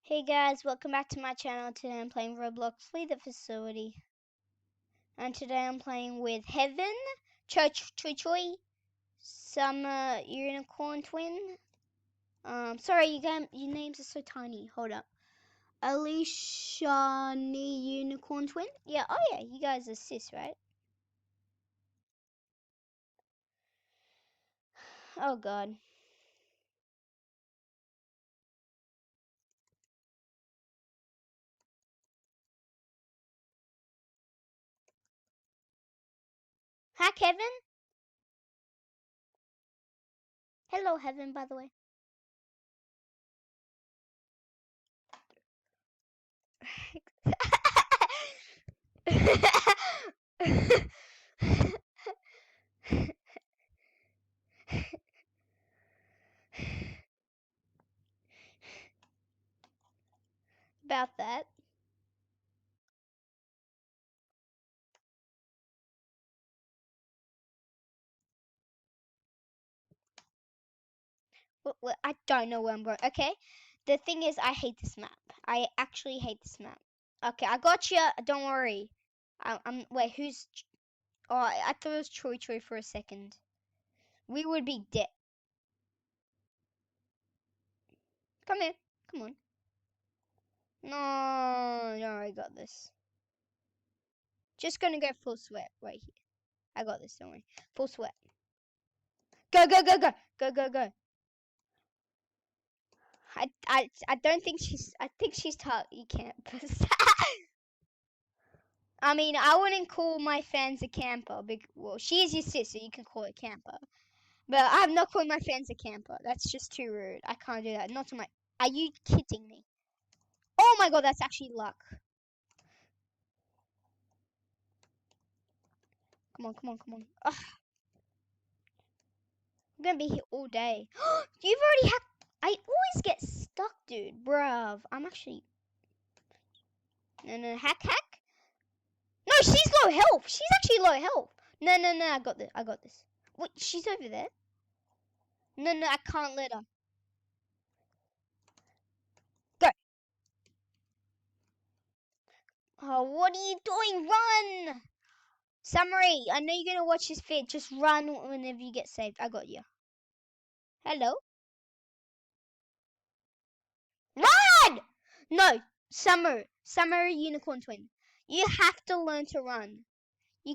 Hey guys, welcome back to my channel. Today I'm playing Roblox Flee the Facility. And today I'm playing with Heaven, Choi, Summer Unicorn Twin. Sorry, your names are so tiny. Hold up. Alicia Unicorn Twin? Yeah, oh yeah, you guys are sis, right? Oh god. Hi Kevin. Hello Heaven, by the way. About that. Well, I don't know where I'm going. Okay, the thing is, I hate this map. I actually hate this map. Okay, I got you. Don't worry. I'm. Wait, who's? Oh, I thought it was Choi for a second. We would be dead. Come here. Come on. No, no, I got this. Just gonna go full sweat right here. I got this. Don't worry. Full sweat. Go, go, go, go, go, go, go. I don't think she's. I think she's taught. You can't. I mean, I wouldn't call my fans a camper. Well, she is your sis, so you can call it camper. But I'm not calling my fans a camper. That's just too rude. I can't do that. Not to my. Are you kidding me? Oh my god, that's actually luck. Come on, come on, come on. Ugh, I'm gonna be here all day. You've already hacked. I always get stuck, dude. Bruv. I'm actually. No, hack. No, she's low health. She's actually low health. No, I got this. I got this. Wait, she's over there. No, I can't let her. Go. Oh, what are you doing? Run! Summary, I know you're gonna watch this vid. Just run whenever you get saved. I got you. Hello? Run! No, Summer Unicorn Twin. You have to learn to run. You,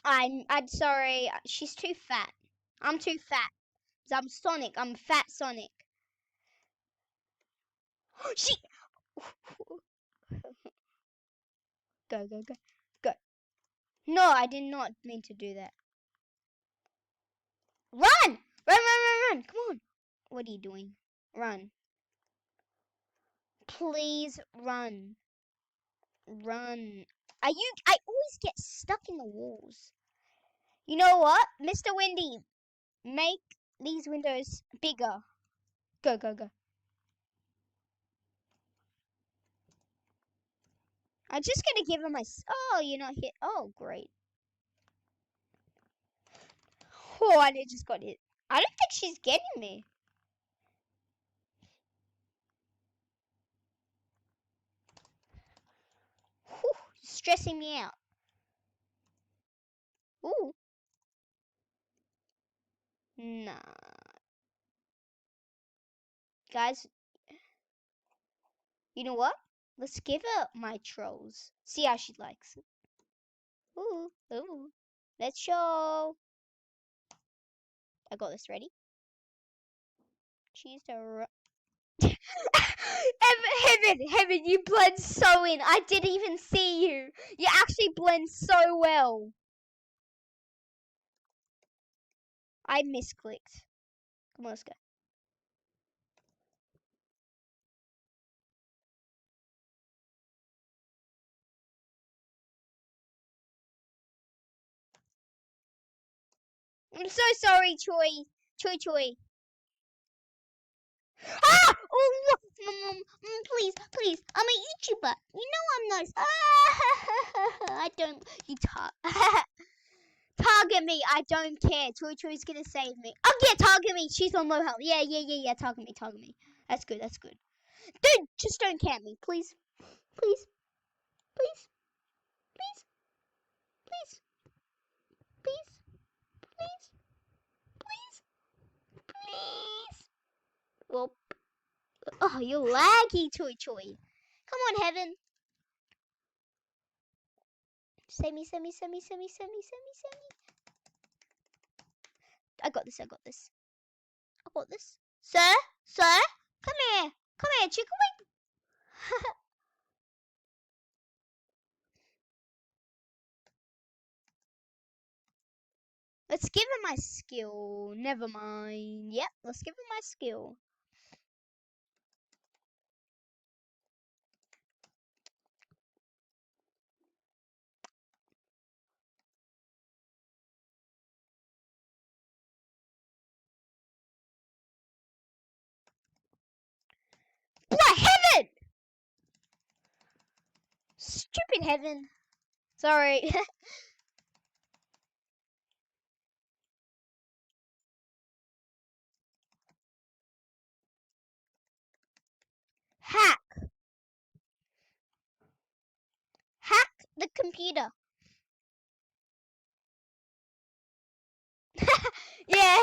I'm sorry. She's too fat. I'm too fat. I'm Sonic. I'm fat Sonic. She. Go, go, go, go. No, I did not mean to do that. Run! Run! Come on. What are you doing? Run. Please run. Run. I always get stuck in the walls. You know what? Mr. Windy, make these windows bigger. Go, go, go. I'm just gonna give her my. Oh, you're not hit. Oh, great. Oh, I just got hit. I don't think she's getting me. Whew, stressing me out. Ooh. Nah. Guys, you know what? Let's give her my trolls. See how she likes it. Ooh. Let's show. I got this ready. She's the. Heaven, you blend so in. I didn't even see you. You actually blend so well. I misclicked. Come on, let's go. I'm so sorry, Choi. Ah! Oh, please. I'm a YouTuber. You know I'm nice. Ah! I don't. You talk. Target me. I don't care. Choi Choi's gonna save me. Oh yeah, target me. She's on low health. Yeah. Target me. Target me. That's good. That's good. Dude, just don't camp me, please. Please. Please. Please. Please. Please. Please. Please. Please. Well. Oh, you're laggy, Choi Choi. Come on, Heaven. Save me. Save me. Save me. Save me. Save me. Save me. Save me. I got this. I got this. I got this. Sir? Sir? Come here. Come here, chicken wing. Let's give him my skill. Never mind. Yep, let's give him my skill. What? Heaven! Stupid Heaven. Sorry. Hack. Hack the computer. Yeah.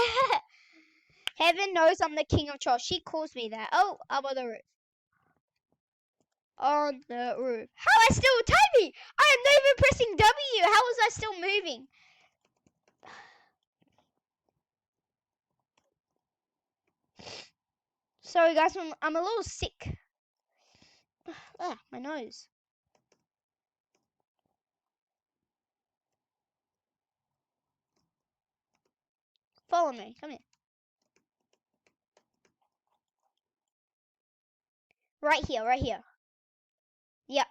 Heaven knows I'm the king of trolls. She calls me that. Oh, I'm on the roof. On the roof. How am I still typing? I am not even pressing W. How was I still moving? Sorry guys, I'm a little sick. Ah, my nose. Follow me. Come here. Right here. Right here. Yep.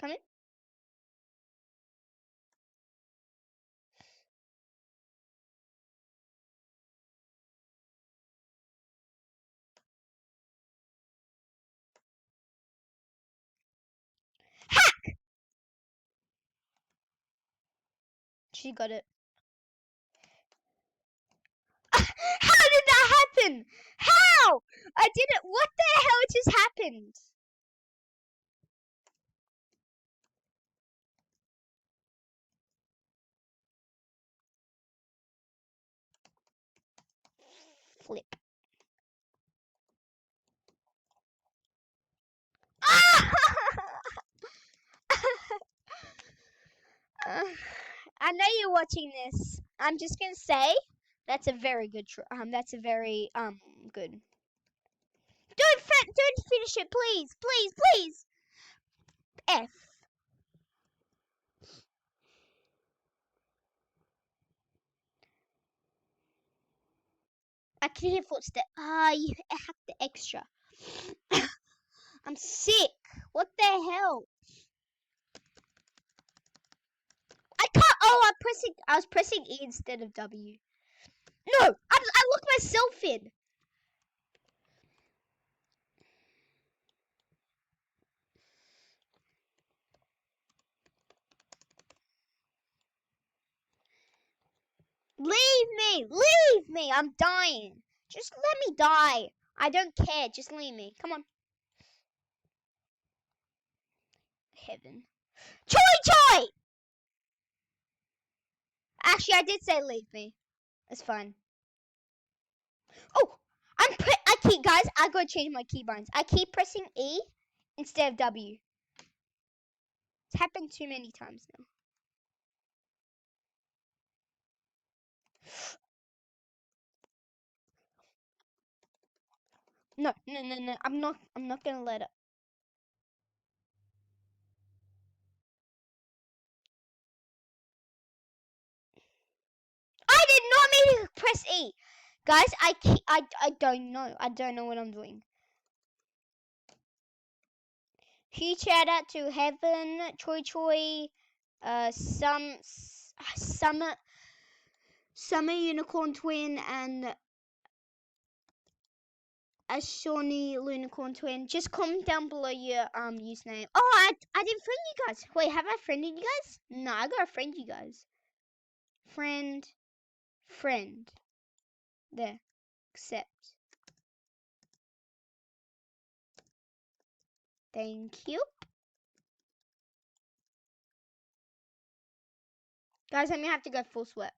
Come in. Hack! She got it. How did that happen? How? I did it. What the hell just happened? Flip. I know you're watching this. I'm just gonna say that's a very good. That's a very good. Don't finish it, please, please, please. F. I can hear footsteps. Ah, you hacked the extra. I'm sick. What the hell? I can't. Oh, I was pressing E instead of W. No, I locked myself in. Leave me. I'm dying. Just let me die. I don't care. Just leave me. Come on. Heaven. Choi! Actually, I did say leave me. It's fine. Oh, guys, I gotta change my keybinds. I keep pressing E instead of W. It's happened too many times now. No. I'm not gonna let it. I did not mean to press E. Guys, I don't know. I don't know what I'm doing. Huge shout out to Heaven, Choi, Summer Unicorn Twin, and a Shawnee Unicorn Twin. Just comment down below your username. Oh, I didn't friend you guys. Wait, have I friended you guys? No, I gotta friend you guys. friend, friend. There. Accept. Thank you. Guys, I'm gonna have to go full sweat.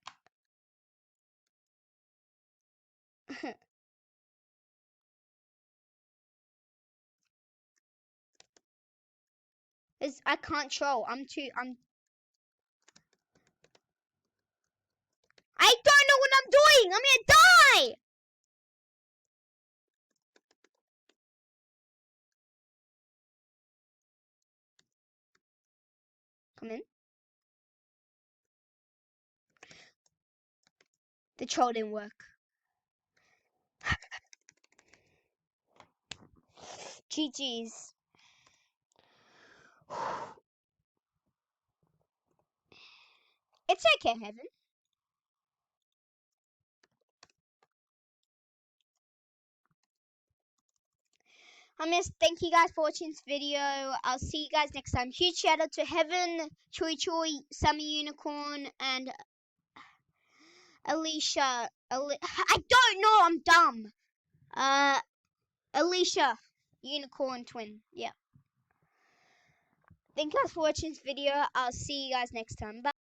I can't troll. I don't know what I'm doing. I'm gonna die. Come in. The troll didn't work. GG's. It's okay, Heaven. Thank you guys for watching this video. I'll see you guys next time. Huge shout out to Heaven, Choi Choi, Summer Unicorn, and Alicia. I don't know. I'm dumb. Alicia, Unicorn Twin. Yeah. Thank you guys for watching this video. I'll see you guys next time. Bye.